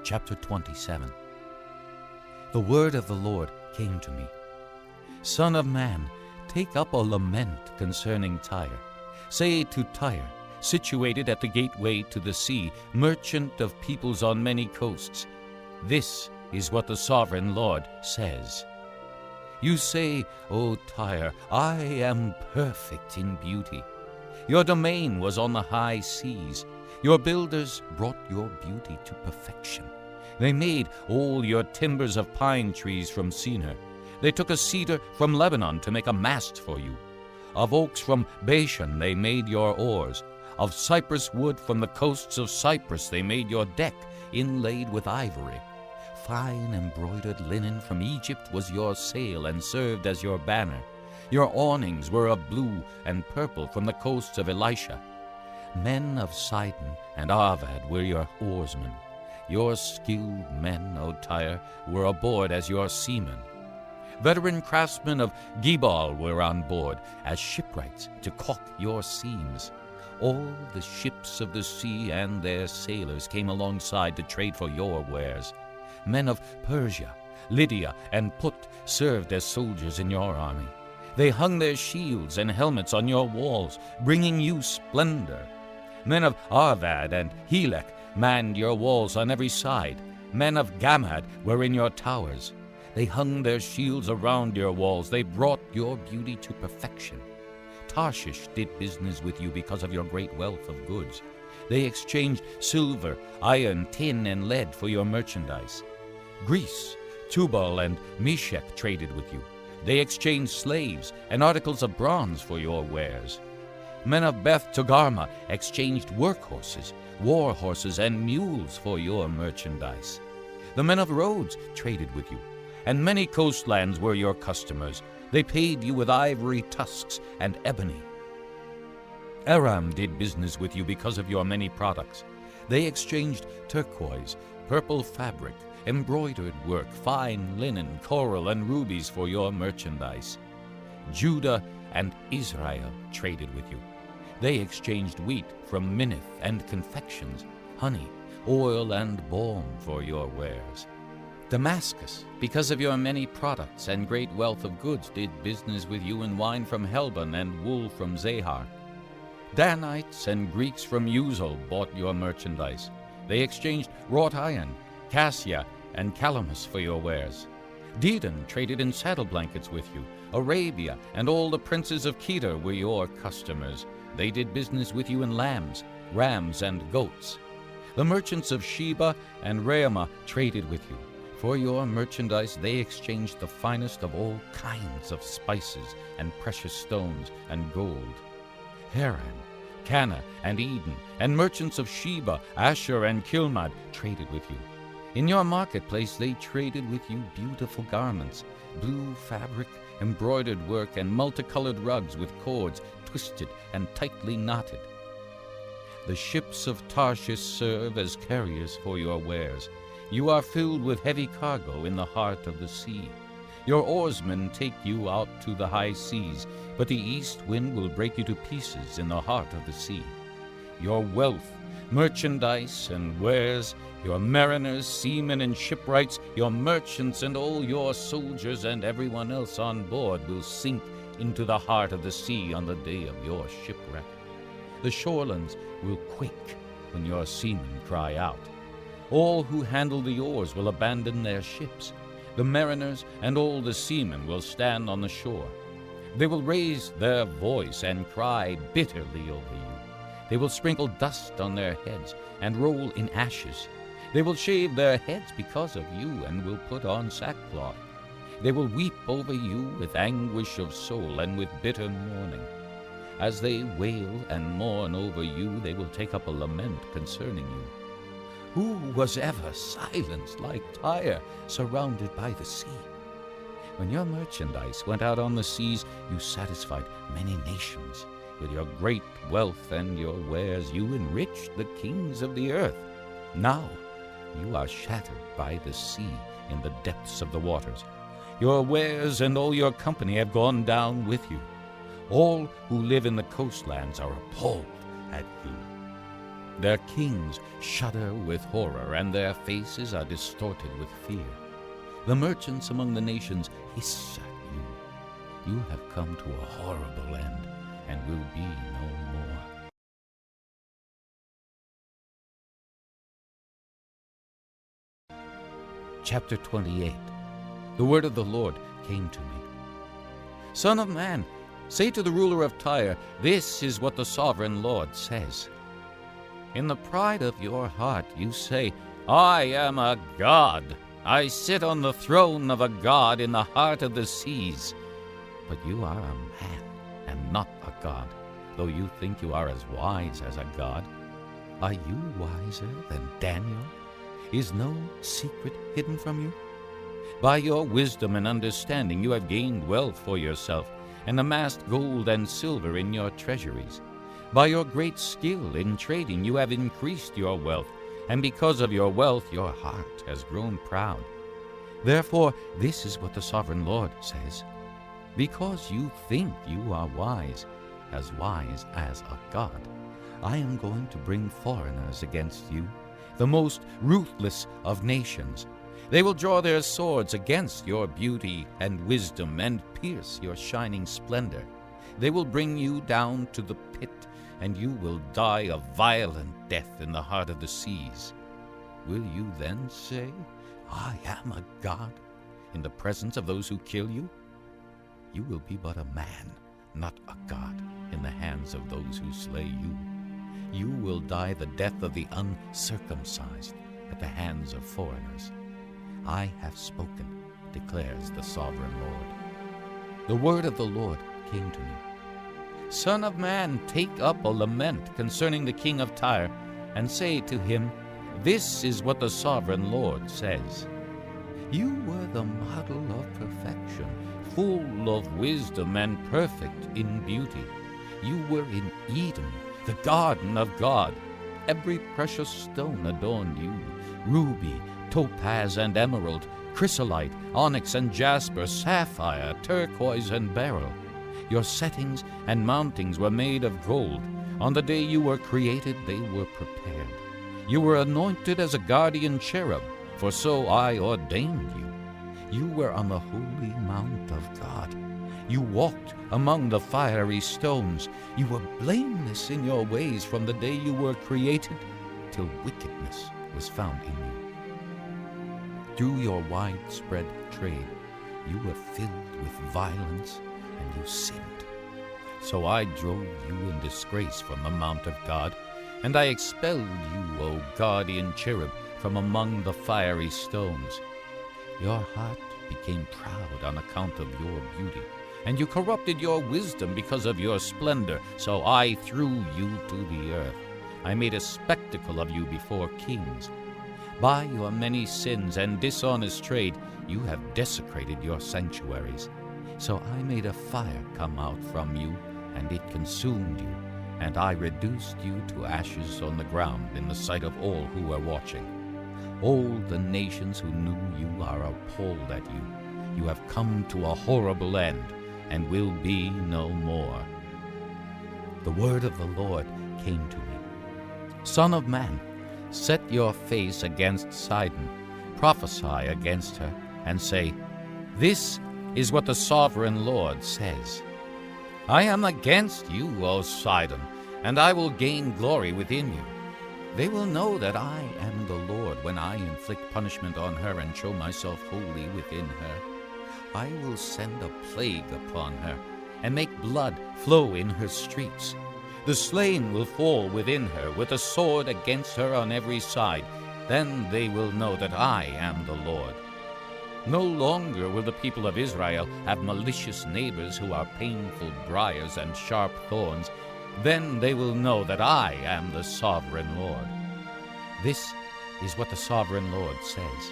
Chapter 27. The word of the Lord came to me. Son of man, take up a lament concerning Tyre. Say to Tyre, situated at the gateway to the sea, merchant of peoples on many coasts, this is what the sovereign Lord says. You say, O Tyre, I am perfect in beauty. Your domain was on the high seas. Your builders brought your beauty to perfection. They made all your timbers of pine trees from Senir. They took a cedar from Lebanon to make a mast for you. Of oaks from Bashan they made your oars. Of cypress wood from the coasts of Cyprus they made your deck, inlaid with ivory. Fine embroidered linen from Egypt was your sail and served as your banner. Your awnings were of blue and purple from the coasts of Elisha. Men of Sidon and Arvad were your oarsmen. Your skilled men, O Tyre, were aboard as your seamen. Veteran craftsmen of Gebal were on board as shipwrights to caulk your seams. All the ships of the sea and their sailors came alongside to trade for your wares. Men of Persia, Lydia, and Put served as soldiers in your army. They hung their shields and helmets on your walls, bringing you splendor. Men of Arvad and Helek manned your walls on every side. Men of Gammad were in your towers. They hung their shields around your walls. They brought your beauty to perfection. Tarshish did business with you because of your great wealth of goods. They exchanged silver, iron, tin, and lead for your merchandise. Greece, Tubal, and Meshech traded with you. They exchanged slaves and articles of bronze for your wares. Men of Beth Togarmah exchanged workhorses, war horses, and mules for your merchandise. The men of Rhodes traded with you, and many coastlands were your customers. They paid you with ivory tusks and ebony. Aram did business with you because of your many products. They exchanged turquoise, purple fabric, embroidered work, fine linen, coral, and rubies for your merchandise. Judah and Israel traded with you. They exchanged wheat from Minnith and confections, honey, oil, and balm for your wares. Damascus, because of your many products and great wealth of goods, did business with you in wine from Helbon and wool from Zahar. Danites and Greeks from Uzal bought your merchandise. They exchanged wrought iron, cassia, and calamus for your wares. Dedan traded in saddle blankets with you. Arabia and all the princes of Kedar were your customers. They did business with you in lambs, rams, and goats. The merchants of Sheba and Raamah traded with you. For your merchandise they exchanged the finest of all kinds of spices and precious stones and gold. Haran, Cana, and Eden, and merchants of Sheba, Asher, and Kilmad traded with you. In your marketplace they traded with you beautiful garments, blue fabric, embroidered work, and multicolored rugs with cords twisted and tightly knotted. The ships of Tarshish serve as carriers for your wares. You are filled with heavy cargo in the heart of the sea. Your oarsmen take you out to the high seas, but the east wind will break you to pieces in the heart of the sea. Your wealth, merchandise, and wares, your mariners, seamen, and shipwrights, your merchants, and all your soldiers, and everyone else on board will sink into the heart of the sea on the day of your shipwreck. The shorelands will quake when your seamen cry out. All who handle the oars will abandon their ships. The mariners and all the seamen will stand on the shore. They will raise their voice and cry bitterly over you. They will sprinkle dust on their heads and roll in ashes. They will shave their heads because of you and will put on sackcloth. They will weep over you with anguish of soul and with bitter mourning. As they wail and mourn over you, they will take up a lament concerning you. Who was ever silenced like Tyre, surrounded by the sea? When your merchandise went out on the seas, you satisfied many nations. With your great wealth and your wares, you enriched the kings of the earth. Now you are shattered by the sea in the depths of the waters. Your wares and all your company have gone down with you. All who live in the coastlands are appalled at you. Their kings shudder with horror, and their faces are distorted with fear. The merchants among the nations hiss at you. You have come to a horrible end, and will be no more. Chapter 28. The word of the Lord came to me. Son of man, say to the ruler of Tyre, this is what the sovereign Lord says. In the pride of your heart you say, I am a god. I sit on the throne of a god in the heart of the seas. But you are a man and not a god, though you think you are as wise as a god. Are you wiser than Daniel? Is no secret hidden from you? By your wisdom and understanding you have gained wealth for yourself, and amassed gold and silver in your treasuries. By your great skill in trading you have increased your wealth, and because of your wealth your heart has grown proud. Therefore this is what the sovereign Lord says. Because you think you are wise as a god, I am going to bring foreigners against you, the most ruthless of nations. They will draw their swords against your beauty and wisdom and pierce your shining splendor. They will bring you down to the pit, and you will die a violent death in the heart of the seas. Will you then say, I am a god, in the presence of those who kill you? You will be but a man, not a god, in the hands of those who slay you. You will die the death of the uncircumcised at the hands of foreigners. I have spoken, declares the sovereign Lord. The word of the Lord came to me. Son of man, take up a lament concerning the king of Tyre, and say to him, this is what the sovereign Lord says. You were the model of perfection, full of wisdom and perfect in beauty. You were in Eden, the garden of God. Every precious stone adorned you, ruby, topaz and emerald, chrysolite, onyx and jasper, sapphire, turquoise and beryl. Your settings and mountings were made of gold. On the day you were created, they were prepared. You were anointed as a guardian cherub, for so I ordained you. You were on the holy mount of God. You walked among the fiery stones. You were blameless in your ways from the day you were created till wickedness was found in you. Through your widespread trade, you were filled with violence, and you sinned. So I drove you in disgrace from the mount of God, and I expelled you, O guardian cherub, from among the fiery stones. Your heart became proud on account of your beauty, and you corrupted your wisdom because of your splendor, so I threw you to the earth. I made a spectacle of you before kings. By your many sins and dishonest trade, you have desecrated your sanctuaries. So I made a fire come out from you, and it consumed you, and I reduced you to ashes on the ground in the sight of all who were watching. All the nations who knew you are appalled at you. You have come to a horrible end, and will be no more. The word of the Lord came to me. Son of man, set your face against Sidon, prophesy against her, and say, this is what the sovereign Lord says. I am against you, O Sidon, and I will gain glory within you. They will know that I am the Lord when I inflict punishment on her and show myself holy within her. I will send a plague upon her, and make blood flow in her streets. The slain will fall within her, with a sword against her on every side. Then they will know that I am the Lord. No longer will the people of Israel have malicious neighbors who are painful briars and sharp thorns. Then they will know that I am the sovereign Lord. This is what the sovereign Lord says.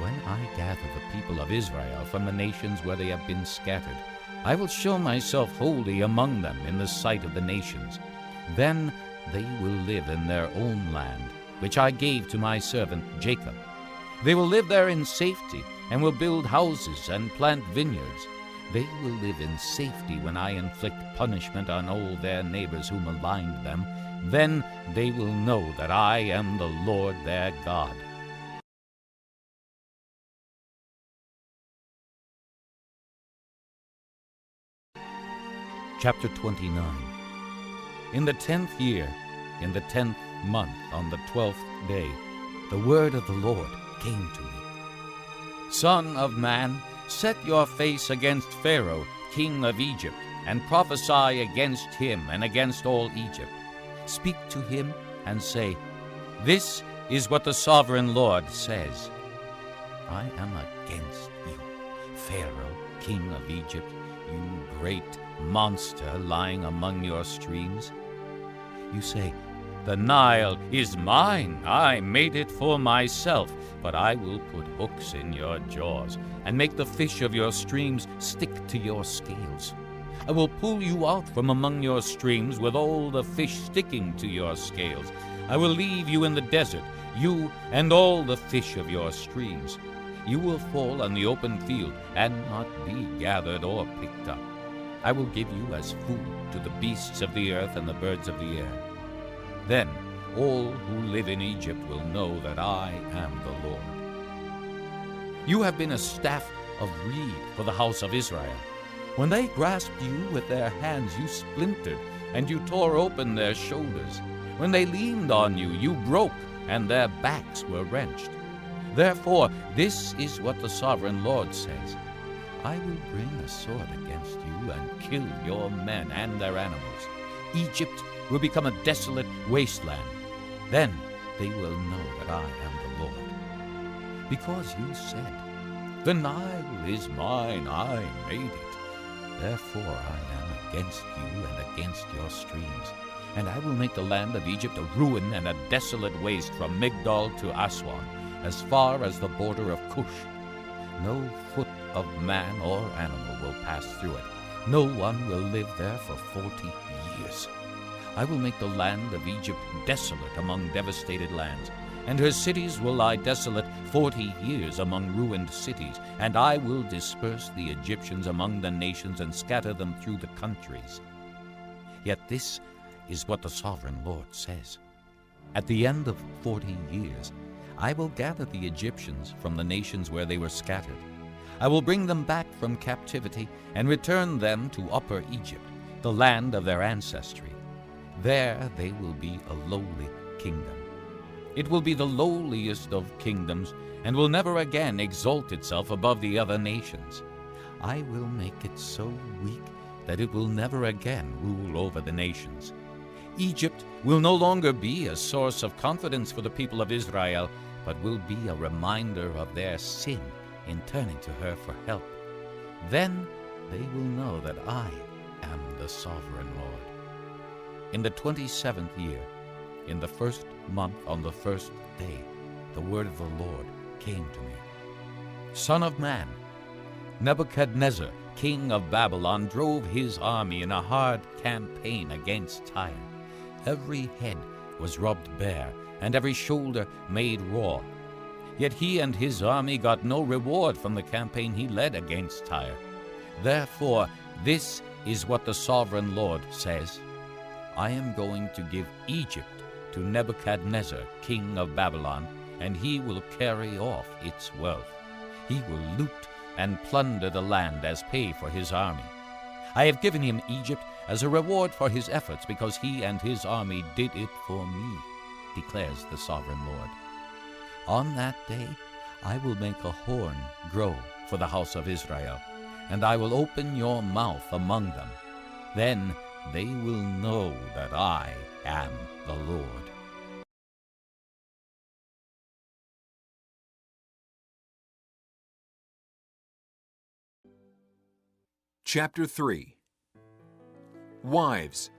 When I gather the people of Israel from the nations where they have been scattered, I will show myself holy among them in the sight of the nations. Then they will live in their own land, which I gave to my servant Jacob. They will live there in safety, and will build houses and plant vineyards. They will live in safety when I inflict punishment on all their neighbors who maligned them. Then they will know that I am the Lord their God. Chapter 29. In the 10th year, in the 10th month, on the 12th day, the word of the Lord came to me. Son of man, set your face against Pharaoh, king of Egypt, and prophesy against him and against all Egypt. Speak to him and say, This is what the sovereign Lord says. I am against you, Pharaoh, king of Egypt, you great monster lying among your streams. You say, The Nile is mine. I made it for myself, but I will put hooks in your jaws and make the fish of your streams stick to your scales. I will pull you out from among your streams with all the fish sticking to your scales. I will leave you in the desert, you and all the fish of your streams. You will fall on the open field and not be gathered or picked up. I will give you as food to the beasts of the earth and the birds of the air. Then all who live in Egypt will know that I am the Lord. You have been a staff of reed for the house of Israel. When they grasped you with their hands, you splintered, and you tore open their shoulders. When they leaned on you, you broke, and their backs were wrenched. Therefore, this is what the sovereign Lord says. I will bring a sword against you and kill your men and their animals. Egypt will become a desolate wasteland. Then they will know that I am the Lord. Because you said, The Nile is mine, I made it. Therefore I am against you and against your streams, and I will make the land of Egypt a ruin and a desolate waste from Migdol to Aswan, as far as the border of Cush. No foot of man or animal will pass through it. No one will live there for 40 years. I will make the land of Egypt desolate among devastated lands, and her cities will lie desolate 40 years among ruined cities, and I will disperse the Egyptians among the nations and scatter them through the countries. Yet this is what the sovereign Lord says. At the end of 40 years, I will gather the Egyptians from the nations where they were scattered. I will bring them back from captivity and return them to Upper Egypt, the land of their ancestry. There they will be a lowly kingdom. It will be the lowliest of kingdoms and will never again exalt itself above the other nations. I will make it so weak that it will never again rule over the nations. Egypt will no longer be a source of confidence for the people of Israel, but will be a reminder of their sin in turning to her for help. Then they will know that I am the sovereign Lord. In the 27th year, in the first month, on the first day, the word of the Lord came to me. Son of man, Nebuchadnezzar, king of Babylon, drove his army in a hard campaign against Tyre. Every head was rubbed bare, and every shoulder made raw. Yet he and his army got no reward from the campaign he led against Tyre. Therefore, this is what the sovereign Lord says. I am going to give Egypt to Nebuchadnezzar, king of Babylon, and he will carry off its wealth. He will loot and plunder the land as pay for his army. I have given him Egypt as a reward for his efforts, because he and his army did it for me, declares the sovereign Lord. On that day I will make a horn grow for the house of Israel, and I will open your mouth among them. Then they will know that I am the Lord. Chapter 3. Wives,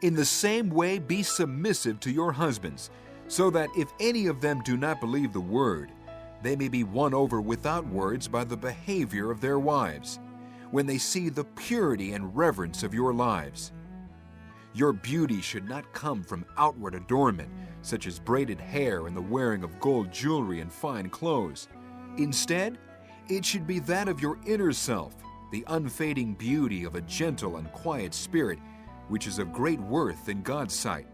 in the same way be submissive to your husbands, so that if any of them do not believe the word, they may be won over without words by the behavior of their wives, when they see the purity and reverence of your lives. Your beauty should not come from outward adornment, such as braided hair and the wearing of gold jewelry and fine clothes. Instead, it should be that of your inner self, the unfading beauty of a gentle and quiet spirit, which is of great worth in God's sight.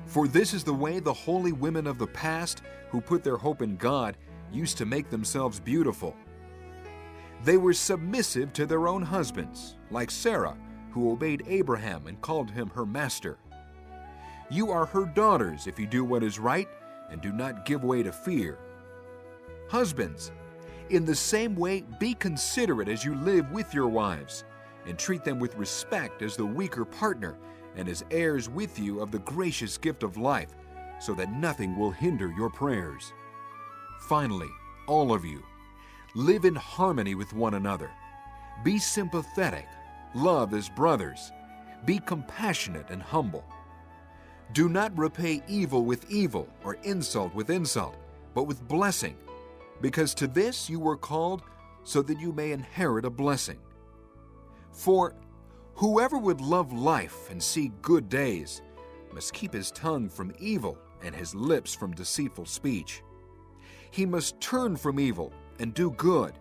For this is the way the holy women of the past who put their hope in God used to make themselves beautiful. They were submissive to their own husbands, like Sarah, who obeyed Abraham and called him her master. You are her daughters if you do what is right and do not give way to fear. Husbands, in the same way be considerate as you live with your wives, and treat them with respect as the weaker partner and as heirs with you of the gracious gift of life, so that nothing will hinder your prayers. Finally, all of you, live in harmony with one another. Be sympathetic, love as brothers, be compassionate and humble. Do not repay evil with evil or insult with insult, but with blessing, because to this you were called, so that you may inherit a blessing. For whoever would love life and see good days must keep his tongue from evil and his lips from deceitful speech. He must turn from evil and do good.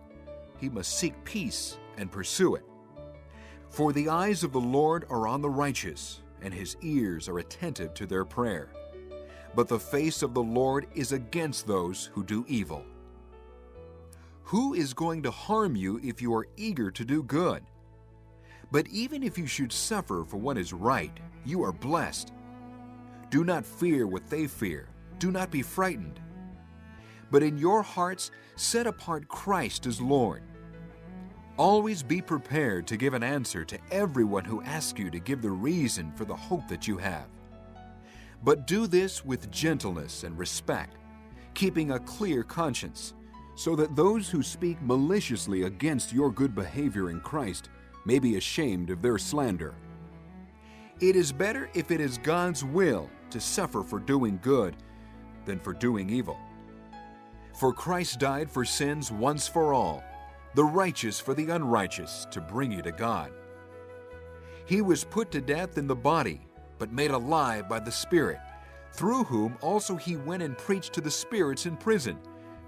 He must seek peace and pursue it. For the eyes of the Lord are on the righteous, and his ears are attentive to their prayer. But the face of the Lord is against those who do evil. Who is going to harm you if you are eager to do good? But even if you should suffer for what is right, you are blessed. Do not fear what they fear. Do not be frightened. But in your hearts set apart Christ as Lord. Always be prepared to give an answer to everyone who asks you to give the reason for the hope that you have. But do this with gentleness and respect, keeping a clear conscience, so that those who speak maliciously against your good behavior in Christ may be ashamed of their slander. It is better if it is God's will to suffer for doing good than for doing evil. For Christ died for sins once for all, the righteous for the unrighteous, to bring you to God. He was put to death in the body, but made alive by the Spirit, through whom also he went and preached to the spirits in prison,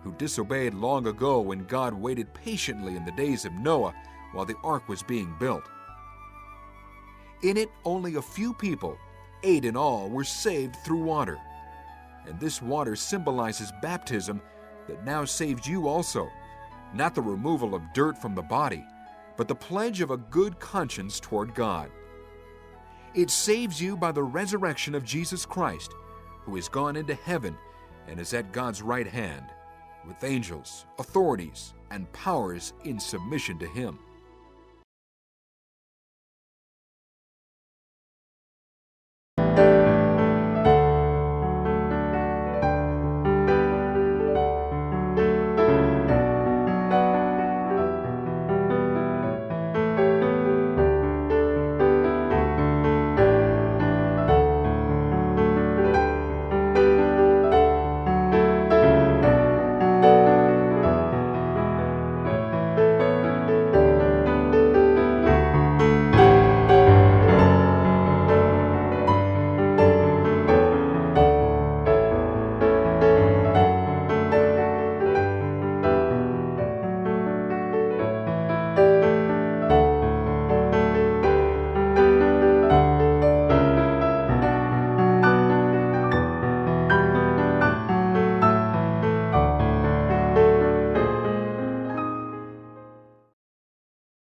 who disobeyed long ago when God waited patiently in the days of Noah while the ark was being built. In it only a few people, 8 in all, were saved through water. And this water symbolizes baptism that now saves you also, not the removal of dirt from the body, but the pledge of a good conscience toward God. It saves you by the resurrection of Jesus Christ, who is gone into heaven and is at God's right hand, with angels, authorities, and powers in submission to him.